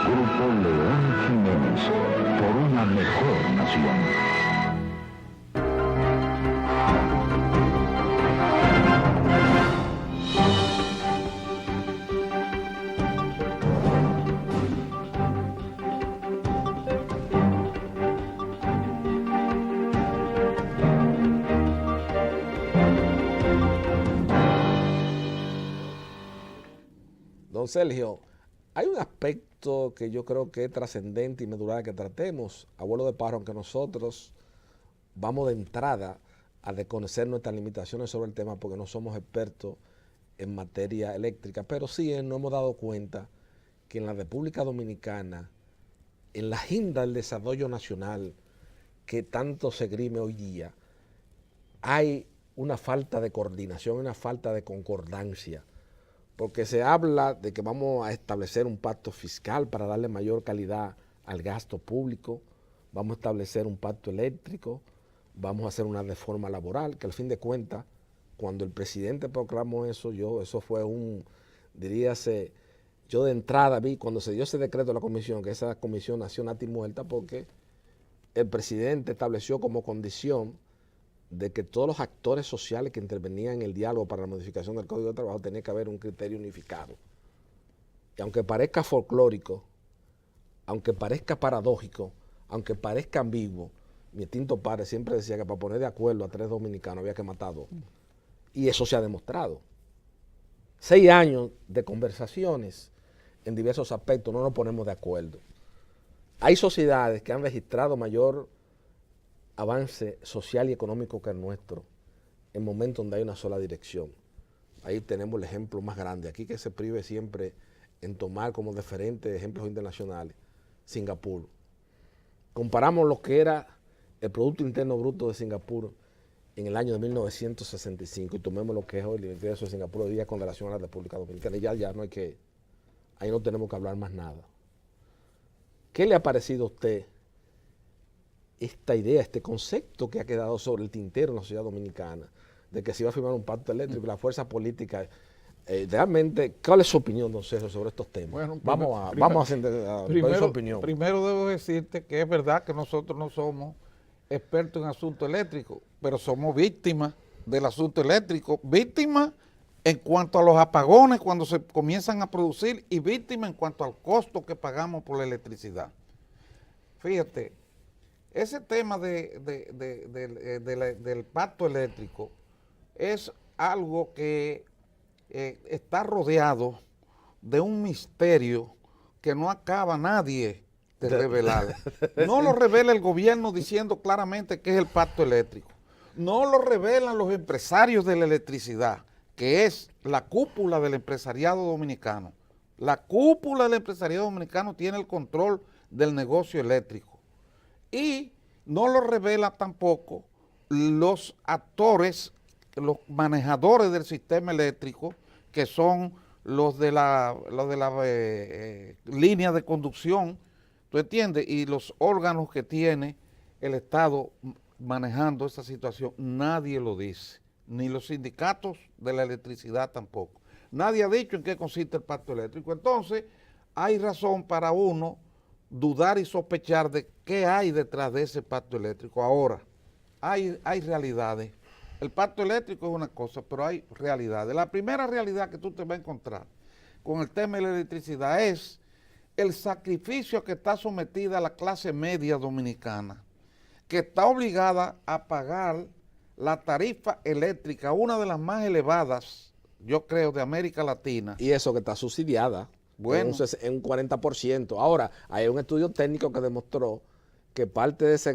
Grupo León Jiménez, por una mejor nación. Don Sergio, hay un aspecto que yo creo que es trascendente y medular que tratemos, abuelo de pájaro, aunque nosotros vamos de entrada a reconocer nuestras limitaciones sobre el tema porque no somos expertos en materia eléctrica, pero sí nos hemos dado cuenta que en la República Dominicana, en la agenda del desarrollo nacional que tanto se grime hoy día, hay una falta de coordinación, una falta de concordancia, porque se habla de que vamos a establecer un pacto fiscal para darle mayor calidad al gasto público, vamos a establecer un pacto eléctrico, vamos a hacer una reforma laboral, que al fin de cuentas, cuando el presidente proclamó eso, eso fue diríase, yo de entrada vi, cuando se dio ese decreto de la comisión, que esa comisión nació nati muerta, porque el presidente estableció como condición de que todos los actores sociales que intervenían en el diálogo para la modificación del Código de Trabajo tenía que haber un criterio unificado. Y aunque parezca folclórico, aunque parezca paradójico, aunque parezca ambiguo, mi extinto padre siempre decía que para poner de acuerdo a 3 dominicanos había que matar a 2. Y eso se ha demostrado. 6 años de conversaciones en diversos aspectos, no nos ponemos de acuerdo. Hay sociedades que han registrado mayor avance social y económico que el nuestro en momentos donde hay una sola dirección. Ahí tenemos el ejemplo más grande, aquí que se prive siempre en tomar como referente ejemplos internacionales, Singapur. Comparamos lo que era el Producto Interno Bruto de Singapur en el año de 1965 y tomemos lo que es hoy el ingreso de Singapur hoy día con relación a la República Dominicana. Y ya no hay que, ahí no tenemos que hablar más nada. ¿Qué le ha parecido a usted esta idea, este concepto que ha quedado sobre el tintero en la sociedad dominicana, de que se iba a firmar un pacto eléctrico y la fuerza política? Realmente, ¿cuál es su opinión, don Sergio, sobre estos temas? Bueno, vamos a dar su opinión. Primero debo decirte que es verdad que nosotros no somos expertos en asuntos eléctricos, pero somos víctimas del asunto eléctrico, víctimas en cuanto a los apagones cuando se comienzan a producir y víctimas en cuanto al costo que pagamos por la electricidad. Fíjate, ese tema del pacto eléctrico es algo que está rodeado de un misterio que no acaba nadie de revelar. No lo revela el gobierno diciendo claramente que es el pacto eléctrico. No lo revelan los empresarios de la electricidad, que es la cúpula del empresariado dominicano. La cúpula del empresariado dominicano tiene el control del negocio eléctrico. Y no lo revela tampoco los actores, los manejadores del sistema eléctrico, que son los de la línea de conducción, ¿tú entiendes? Y los órganos que tiene el Estado manejando esa situación. Nadie lo dice, ni los sindicatos de la electricidad tampoco. Nadie ha dicho en qué consiste el pacto eléctrico. Entonces, hay razón para uno dudar y sospechar de qué hay detrás de ese pacto eléctrico. Ahora, hay realidades. El pacto eléctrico es una cosa, pero hay realidades. La primera realidad que tú te vas a encontrar con el tema de la electricidad es el sacrificio a que está sometida la clase media dominicana, que está obligada a pagar la tarifa eléctrica, una de las más elevadas, yo creo, de América Latina. Y eso que está subsidiada, bueno, en un 40%. Ahora, hay un estudio técnico que demostró que parte de ese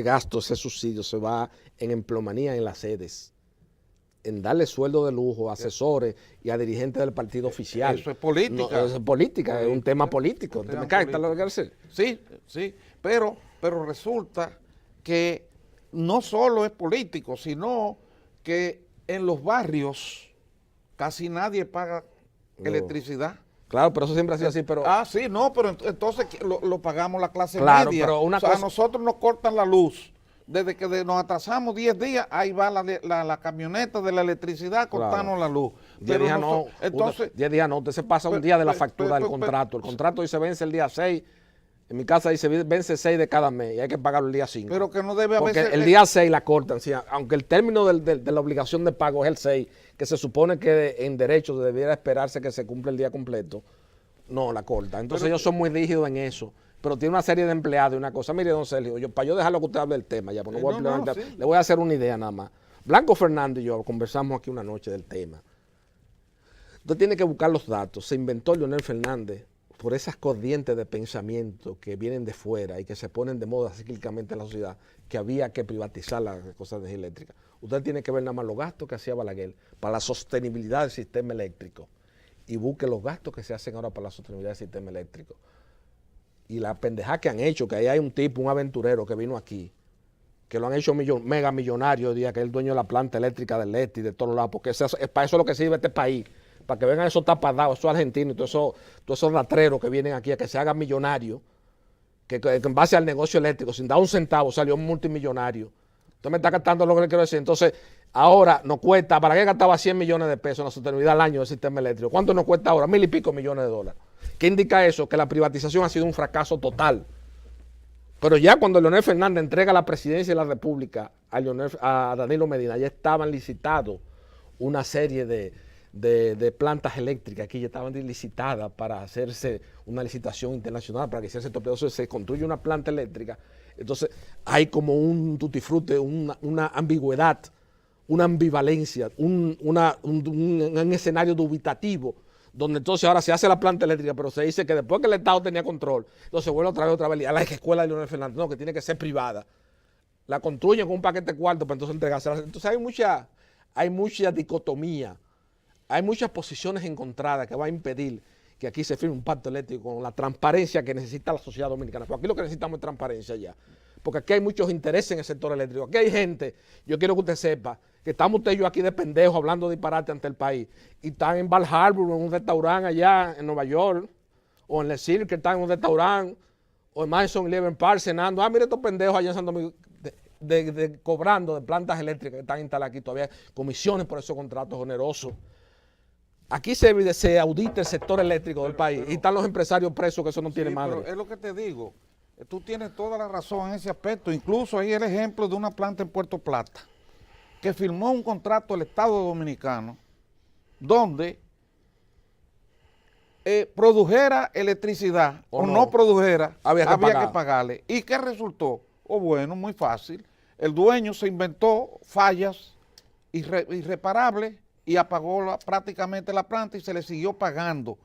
gasto, ese subsidio, se va en empleomanía en las sedes, en darle sueldo de lujo a asesores y a dirigentes del partido oficial. Eso es política. No, eso es política, es un tema político. ¿Me cae? ¿Está lo que hacer? Sí, sí, pero resulta que no solo es político, sino que en los barrios casi nadie paga electricidad. Claro, pero eso siempre ha sido así, pero... Sí, no, pero entonces lo pagamos la clase Claro, media. pero una o sea, cosa... a nosotros nos cortan la luz. Desde que nos atrasamos 10 días, ahí va la camioneta de la electricidad cortando la luz. 10 días no, entonces, 10 días no, usted se pasa un día de la factura del contrato. El contrato dice vence el día 6, en mi casa dice vence 6 de cada mes y hay que pagarlo el día 5. Pero que no debe haber... Porque el día 6 la cortan, ¿sí? Aunque el término de la obligación de pago es el 6, que se supone que en derecho debiera esperarse que se cumpla el día completo, no, la cortan. Entonces ellos son muy rígidos en eso. Pero tiene una serie de empleados y una cosa. Mire, don Sergio, para yo dejarlo que usted hable del tema, ya, pues no voy a sí. Le voy a hacer una idea nada más. Blanco Fernández y yo conversamos aquí una noche del tema. Usted tiene que buscar los datos. Se inventó Leonel Fernández por esas corrientes de pensamiento que vienen de fuera y que se ponen de moda cíclicamente en la sociedad, que había que privatizar las cosas de energía eléctrica. Usted tiene que ver nada más los gastos que hacía Balaguer para la sostenibilidad del sistema eléctrico y busque los gastos que se hacen ahora para la sostenibilidad del sistema eléctrico. Y la pendejada que han hecho, que ahí hay un tipo, un aventurero que vino aquí, que lo han hecho mega millonario, que es el dueño de la planta eléctrica del este y de todos lados, porque para eso es lo que sirve este país, para que vengan esos tapadados, esos argentinos y todos esos latreros que vienen aquí a que se hagan millonarios, que en base al negocio eléctrico, sin dar un centavo, salió un multimillonario. Usted me está captando lo que le quiero decir. Entonces, ahora nos cuesta, ¿para qué gastaba 100 millones de pesos en la sostenibilidad al año del sistema eléctrico? ¿Cuánto nos cuesta ahora? 1,000 y pico millones de dólares. ¿Qué indica eso? Que la privatización ha sido un fracaso total. Pero ya cuando Leonel Fernández entrega la presidencia de la República a Danilo Medina, ya estaban licitados una serie de plantas eléctricas, aquí ya estaban licitadas para hacerse una licitación internacional, para que se hace todo. Entonces se construye una planta eléctrica. Entonces hay como un tutti frutti, una ambigüedad, una ambivalencia, un escenario dubitativo, donde entonces ahora se hace la planta eléctrica, pero se dice que después que el Estado tenía control, entonces vuelve otra vez a la escuela de Leonel Fernández, no, que tiene que ser privada. La construyen con un paquete de cuartos para entonces entregársela. Entonces hay mucha dicotomía, hay muchas posiciones encontradas que va a impedir que aquí se firme un pacto eléctrico con la transparencia que necesita la sociedad dominicana. Porque aquí lo que necesitamos es transparencia ya. Porque aquí hay muchos intereses en el sector eléctrico. Aquí hay gente, yo quiero que usted sepa, que estamos usted y yo aquí de pendejos hablando disparate ante el país. Y están en Val Harbor, en un restaurante allá en Nueva York, o en Le Cirque, que están en un restaurante, o en Madison Eleven Park cenando. Mire estos pendejos allá en Santo Domingo, cobrando de plantas eléctricas que están instaladas aquí todavía, comisiones por esos contratos onerosos. Aquí se audita el sector eléctrico del país y están los empresarios presos que eso no tiene madre. Pero es lo que te digo, tú tienes toda la razón en ese aspecto. Incluso hay el ejemplo de una planta en Puerto Plata que firmó un contrato el Estado Dominicano donde produjera electricidad o no produjera, había que pagarle. ¿Y qué resultó? Bueno, muy fácil. El dueño se inventó fallas irreparables y apagó prácticamente la planta y se le siguió pagando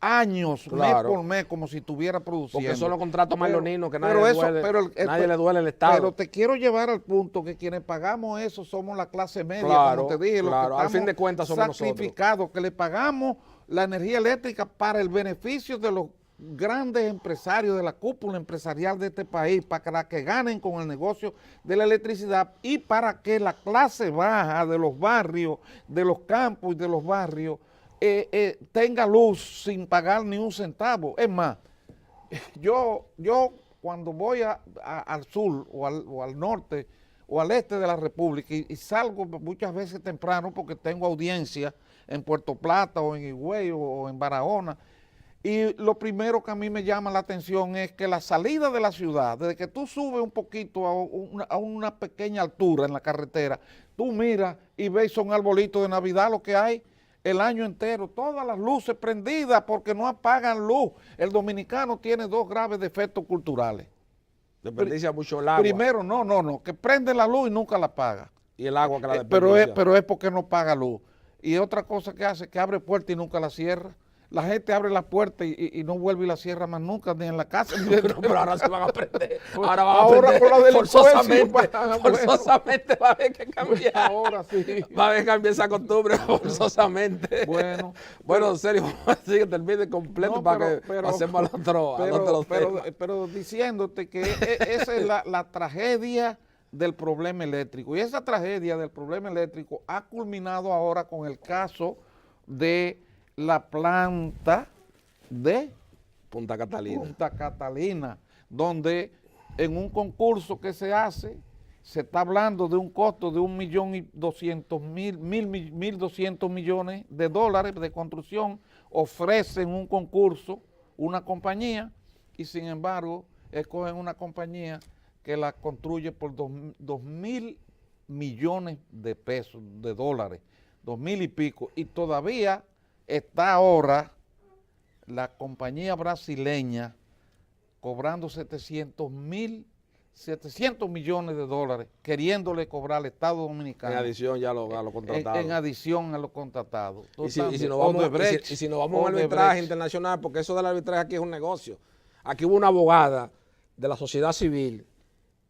años, claro, mes por mes, como si estuviera produciendo. Porque son los contratos más leoninos que nadie le duele el Estado. Pero te quiero llevar al punto que quienes pagamos eso somos la clase media, claro, como te dije, claro, los que al fin de cuentas somos sacrificados, nosotros, que le pagamos la energía eléctrica para el beneficio de los grandes empresarios de la cúpula empresarial de este país, para que ganen con el negocio de la electricidad y para que la clase baja de los barrios, de los campos y de los barrios tenga luz sin pagar ni un centavo. Es más, yo cuando voy al sur o al norte o al este de la República y salgo muchas veces temprano porque tengo audiencia en Puerto Plata o en Higüey o en Barahona, y lo primero que a mí me llama la atención es que la salida de la ciudad, desde que tú subes un poquito a una pequeña altura en la carretera, tú miras y ves son arbolitos de Navidad lo que hay el año entero, todas las luces prendidas porque no apagan luz. El dominicano tiene dos graves defectos culturales. Desperdicia mucho el agua. Primero, no, que prende la luz y nunca la apaga. Y el agua que la desperdicia. Pero es porque no paga luz. Y otra cosa que hace, que abre puerta y nunca la cierra. La gente abre la puerta y no vuelve y la cierra más nunca, ni en la casa. Pero ahora se van a aprender. Ahora van a aprender con la forzosamente va a haber que cambiar. Ahora sí. Va a haber que cambiar esa costumbre forzosamente. Bueno, en serio, así que termine completo para que pasemos al otro tema. Pero diciéndote que esa es la tragedia del problema eléctrico. Y esa tragedia del problema eléctrico ha culminado ahora con el caso de la planta de Punta Catalina. Punta Catalina, donde en un concurso que se hace, se está hablando de un costo de $1.200.000 millones de dólares de construcción. Ofrecen un concurso, una compañía, y sin embargo, escogen una compañía que la construye por 2.000 millones de pesos, de dólares, 2.000 y pico, y todavía está ahora la compañía brasileña cobrando 700 millones de dólares, queriéndole cobrar al Estado Dominicano. En adición ya a lo contratado. En adición a los contratados. Y si nos vamos a un arbitraje internacional, porque eso del arbitraje aquí es un negocio. Aquí hubo una abogada de la sociedad civil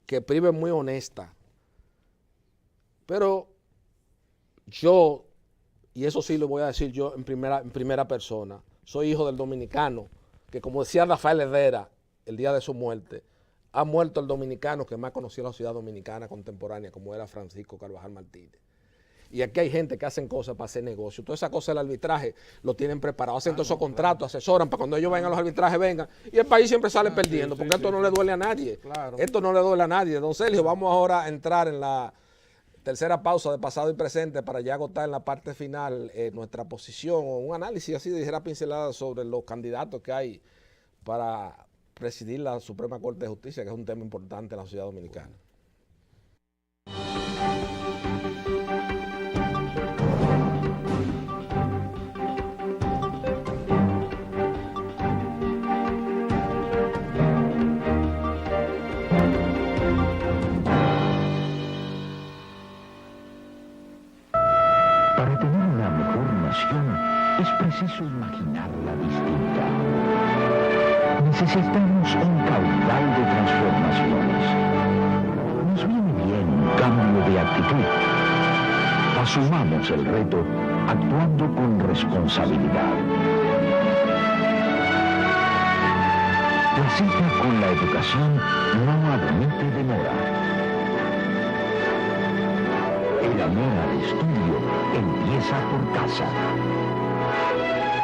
que prive muy honesta. Pero yo, y eso sí lo voy a decir yo en primera persona, soy hijo del dominicano, que como decía Rafael Herrera el día de su muerte, ha muerto el dominicano que más conocía la sociedad dominicana contemporánea, como era Francisco Carvajal Martínez. Y aquí hay gente que hacen cosas para hacer negocio. Todas esas cosas del arbitraje lo tienen preparado, hacen todos esos contratos, asesoran para cuando ellos vengan a los arbitrajes, vengan. Y el país siempre sale perdiendo, porque esto no le duele a nadie. Claro. Esto no le duele a nadie. Don Sergio, vamos ahora a entrar en la tercera pausa de pasado y presente para ya agotar en la parte final nuestra posición o un análisis así de ligera pincelada sobre los candidatos que hay para presidir la Suprema Corte de Justicia, que es un tema importante en la sociedad dominicana. Para tener una mejor nación es preciso imaginarla distinta. Necesitamos un caudal de transformaciones. Nos viene bien un cambio de actitud. Asumamos el reto actuando con responsabilidad. La cita con la educación no admite demora. El amor al estudio empieza por casa.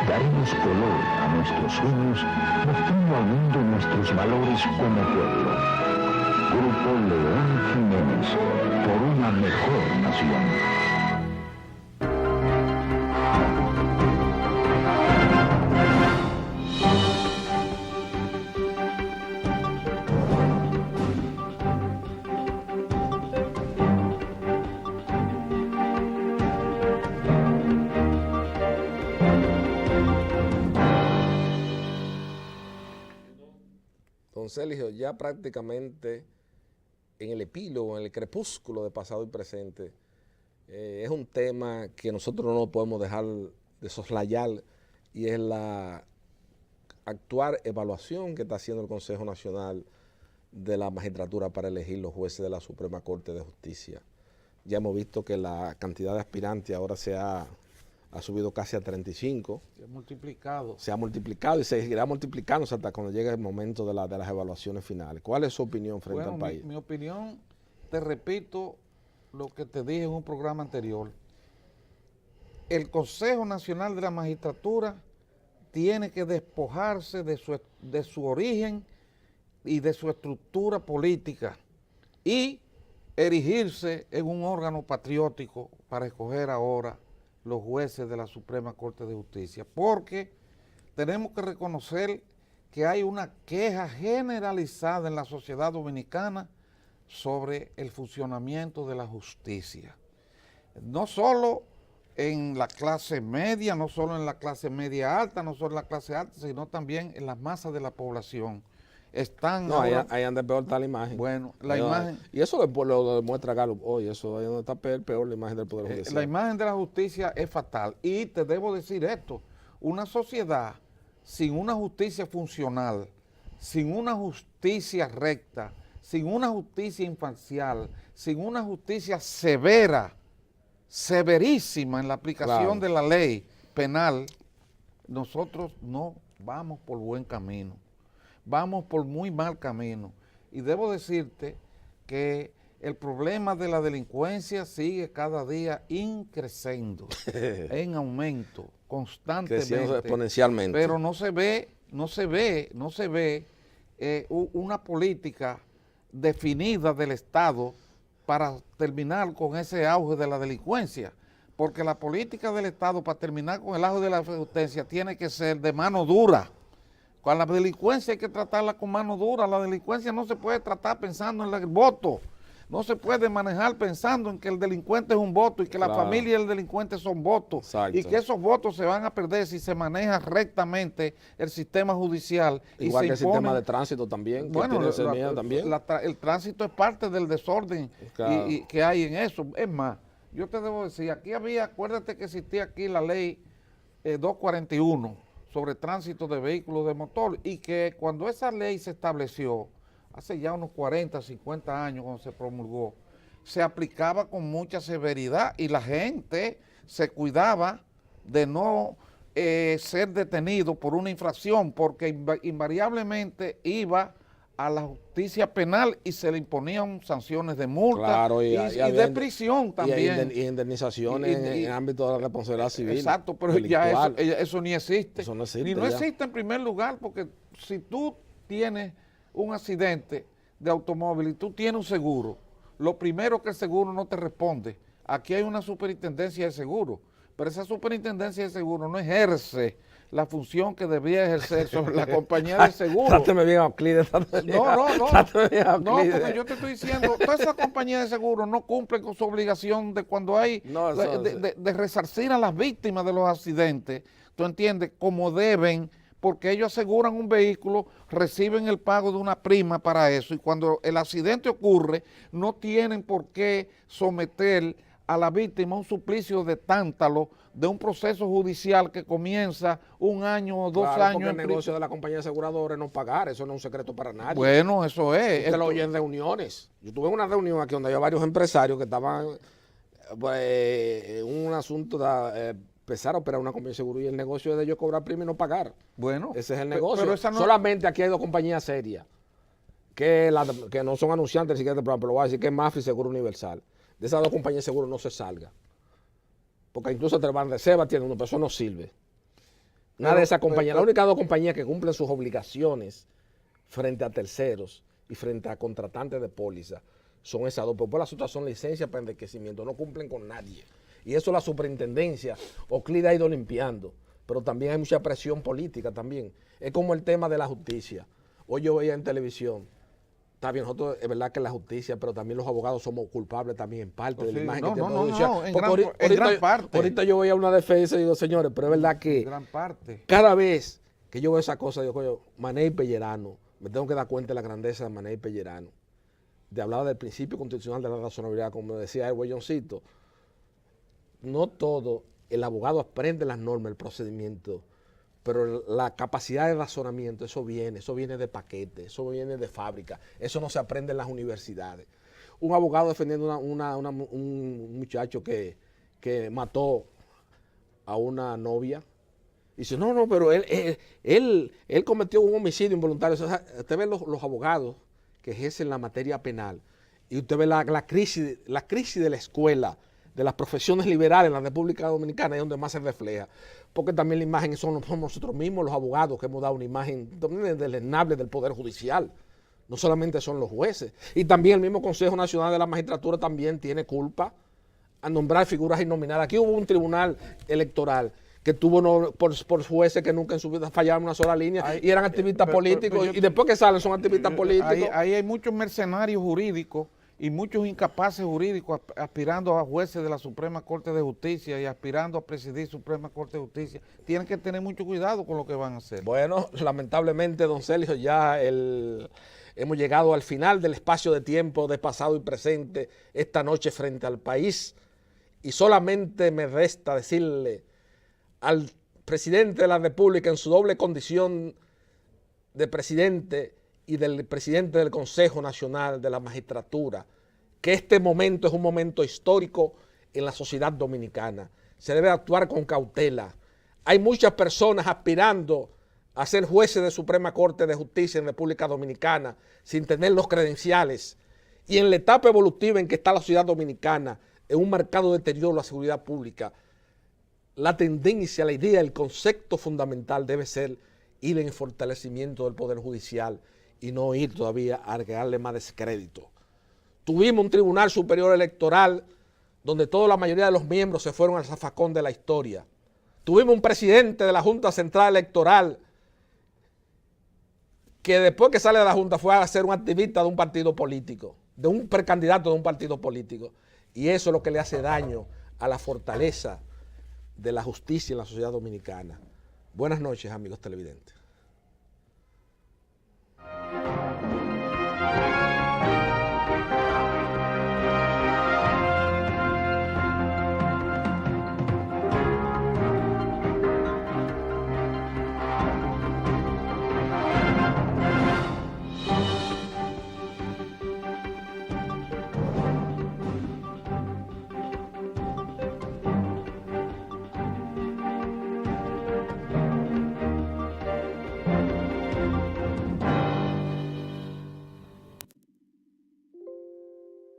Daremos color a nuestros sueños, mostrando al mundo nuestros valores como pueblo. Grupo León Jiménez, por una mejor nación. Don Sergio, ya prácticamente en el epílogo, en el crepúsculo de pasado y presente, es un tema que nosotros no podemos dejar de soslayar, y es la actual evaluación que está haciendo el Consejo Nacional de la Magistratura para elegir los jueces de la Suprema Corte de Justicia. Ya hemos visto que la cantidad de aspirantes ahora ha subido casi a 35. Se ha multiplicado y seguirá multiplicándose hasta cuando llegue el momento de las evaluaciones finales. ¿Cuál es su opinión frente al país? Mi opinión, te repito lo que te dije en un programa anterior. El Consejo Nacional de la Magistratura tiene que despojarse de su origen y de su estructura política y erigirse en un órgano patriótico para escoger ahora los jueces de la Suprema Corte de Justicia, porque tenemos que reconocer que hay una queja generalizada en la sociedad dominicana sobre el funcionamiento de la justicia. No solo en la clase media, no solo en la clase media alta, no solo en la clase alta, sino también en las masas de la población. Están no, ahora, ahí anda peor está la imagen. Bueno, la imagen... Y eso lo demuestra Galo hoy, eso ahí donde está peor la imagen del Poder Judicial. La imagen de la justicia es fatal. Y te debo decir esto, una sociedad sin una justicia funcional, sin una justicia recta, sin una justicia imparcial, sin una justicia severa, severísima en la aplicación de la ley penal, nosotros no vamos por buen camino. Vamos por muy mal camino. Y debo decirte que el problema de la delincuencia sigue cada día increciendo, en aumento, constantemente. Creciendo exponencialmente. Pero no se ve una política definida del Estado para terminar con ese auge de la delincuencia. Porque la política del Estado para terminar con el auge de la delincuencia tiene que ser de mano dura. Con la delincuencia hay que tratarla con mano dura. La delincuencia no se puede tratar pensando en el voto. No se puede manejar pensando en que el delincuente es un voto y que la familia y el delincuente son votos. Exacto. Y que esos votos se van a perder si se maneja rectamente el sistema judicial. Igual y que se el sistema de tránsito también, que tiene ese miedo también. El tránsito es parte del desorden Claro. y que hay en eso. Es más, yo te debo decir, acuérdate que existía aquí la ley 241 sobre tránsito de vehículos de motor y que cuando esa ley se estableció, hace ya unos 40, 50 años cuando se promulgó, se aplicaba con mucha severidad y la gente se cuidaba de no ser detenido por una infracción porque invariablemente iba a la justicia penal y se le imponían sanciones de multa, Claro, y de prisión también. Y indemnizaciones en el ámbito de la responsabilidad civil. Exacto, pero ya eso ni existe. Eso no existe. Y no existe en primer lugar porque si tú tienes un accidente de automóvil y tú tienes un seguro, lo primero que el seguro no te responde. Aquí hay una superintendencia de seguro, pero esa superintendencia de seguro no ejerce la función que debía ejercer sobre la compañía de seguro. Tráteme bien a Euclides. No, Euclides. porque yo te estoy diciendo, todas esas compañías de seguro no cumplen con su obligación de cuando hay de resarcir a las víctimas de los accidentes, tú entiendes, como deben, porque ellos aseguran un vehículo, reciben el pago de una prima para eso, y cuando el accidente ocurre, no tienen por qué someter a la víctima a un suplicio de tántalo de un proceso judicial que comienza 1 año o 2 años. Porque el negocio de la compañía aseguradora es no pagar, eso no es un secreto para nadie. Bueno, eso es. Usted lo oye en reuniones. Yo tuve una reunión aquí donde había varios empresarios que estaban en un asunto de empezar a operar una compañía de seguro y el negocio es de ellos cobrar prima y no pagar. Bueno. Ese es el negocio. Pero esa no... Solamente aquí hay 2 compañías serias que no son anunciantes ni siquiera del programa, pero lo voy a decir que es Mafre y Seguro Universal. De esas 2 compañías de seguro no se salga. Porque incluso Reserva tiene uno, pero eso no sirve. Nada de esa compañía. Las únicas 2 compañías que cumplen sus obligaciones frente a terceros y frente a contratantes de póliza son esas 2. Pero por las otras son licencias para enriquecimiento. No cumplen con nadie. Y eso la superintendencia, Euclides ha ido limpiando. Pero también hay mucha presión política también. Es como el tema de la justicia. Hoy yo veía en televisión. Está bien, nosotros es verdad que la justicia, pero también los abogados somos culpables también en parte de la imagen que tiene en gran parte. Ahorita yo veía una defensa y digo, señores, pero es verdad que gran parte. Cada vez que yo veo esa cosa, digo, coño, Maney Pellerano, me tengo que dar cuenta de la grandeza de Maney Pellerano. De hablar del principio constitucional de la razonabilidad, como decía el Huelloncito. No todo el abogado aprende las normas, el procedimiento, pero la capacidad de razonamiento, eso viene de paquete, eso viene de fábrica, eso no se aprende en las universidades. Un abogado defendiendo un muchacho que mató a una novia, y dice, no, pero él cometió un homicidio involuntario. O sea, usted ve los abogados que ejercen la materia penal, y usted ve la crisis de la escuela, de las profesiones liberales en la República Dominicana, es donde más se refleja. Porque también la imagen somos nosotros mismos, los abogados, que hemos dado una imagen deleznable del Poder Judicial. No solamente son los jueces. Y también el mismo Consejo Nacional de la Magistratura también tiene culpa a nombrar figuras innominadas. Aquí hubo un tribunal electoral que tuvo por jueces que nunca en su vida fallaron una sola línea y eran activistas políticos. Y después que salen son activistas políticos. Ahí hay muchos mercenarios jurídicos y muchos incapaces jurídicos aspirando a jueces de la Suprema Corte de Justicia y aspirando a presidir Suprema Corte de Justicia. Tienen que tener mucho cuidado con lo que van a hacer. Bueno, lamentablemente, don Sergio, ya hemos llegado al final del espacio de tiempo de pasado y presente esta noche frente al país. Y solamente me resta decirle al presidente de la República en su doble condición de presidente y del presidente del Consejo Nacional de la Magistratura, que este momento es un momento histórico en la sociedad dominicana. Se debe actuar con cautela. Hay muchas personas aspirando a ser jueces de Suprema Corte de Justicia en República Dominicana sin tener los credenciales. y en la etapa evolutiva en que está la sociedad dominicana, en un marcado deterioro de la seguridad pública, la tendencia, la idea, el concepto fundamental debe ser ir en fortalecimiento del Poder Judicial y no ir todavía a agregarle más descrédito. Tuvimos un Tribunal Superior Electoral donde toda la mayoría de los miembros se fueron al zafacón de la historia. Tuvimos un presidente de la Junta Central Electoral que después que sale de la Junta fue a ser un activista de un partido político, de un precandidato de un partido político. Y eso es lo que le hace daño a la fortaleza de la justicia en la sociedad dominicana. Buenas noches, amigos televidentes.